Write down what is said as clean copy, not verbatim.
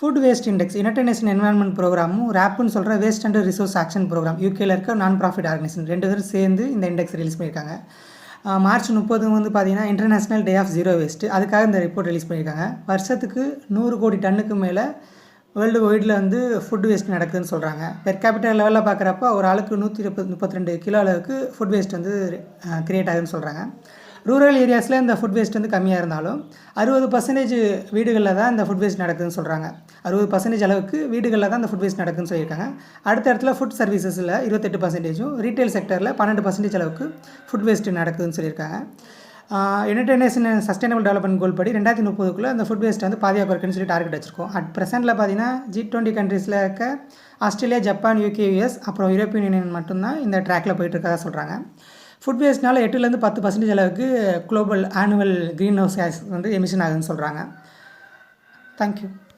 Food waste index United Nation environment ப்ரோக்ராமும் ரேப்புன்னு சொல்கிற waste and resource action programme யூகேல இருக்க நான் ப்ராஃபிட் ஆர்கனைசேஷன் 2 பேரும் சேர்ந்து இந்த இண்டெக்ஸ் ரிலீஸ் பண்ணியிருக்காங்க. மார்ச் 30 வந்து பார்த்தீங்கன்னா international day of zero waste. அதுக்காக இந்த ரிப்போர்ட் ரிலீஸ் பண்ணியிருக்காங்க. வருஷத்துக்கு 100 கோடி டன்னுக்கு மேலே வேர்ல்டு வைடில் வந்து ஃபுட் வேஸ்ட் நடக்குதுன்னு சொல்கிறாங்க. பெர் கேபிட்டல் லெவலில் பார்க்குறப்ப ஒரு ஆளுக்கு 132 கிலோ அளவுக்கு ஃபுட் வேஸ்ட் வந்து கிரியேட் ஆகுதுன்னு சொல்கிறாங்க. ரூரல் ஏரியாஸில் இந்த ஃபுட் வேஸ்ட் வந்து கம்மியாக இருந்தாலும் 60% வீடுகளில் தான் இந்த ஃபுட் வேஸ்ட் நடக்குதுன்னு சொல்கிறாங்க. 60% அளவுக்கு வீடுகளில் தான் இந்த ஃபுட் வேஸ்ட் நடக்குதுன்னு சொல்லியிருக்காங்க. அடுத்த இடத்துல ஃபுட் சர்வீசஸில் 28%, ரீட்டைல் செக்டரில் 12% அளவுக்கு ஃபுட் வேஸ்ட் நடக்குதுன்னு சொல்லியிருக்காங்க. யுனைடெட் நேஷன் சஸ்டைனபிள் டெவலப்மெண்ட் கோல் படி 2030க்குள்ளே அந்த ஃபுட் வேஸ்ட் வந்து பாதியாக குறைக்குன்னு சொல்லி டார்கெட் வச்சுருக்கோம். அட் ப்ரெசென்ட்டில் பார்த்தீங்கன்னா G20 கண்ட்ரீஸில் இருக்க ஆஸ்திரேலியா, ஜப்பான், UK, US அப்புறம் யூரோப்பியன் யூனியன் மட்டும்தான் இந்த ட்ராக்கில் போயிட்டுருக்கதா சொல்கிறாங்க. ஃபுட் வேஸ்ட்னால 8லேருந்து 10% அளவுக்கு global annual green house case வந்து எமிஷன் ஆகுதுன்னு சொல்கிறாங்க. தேங்க்யூ.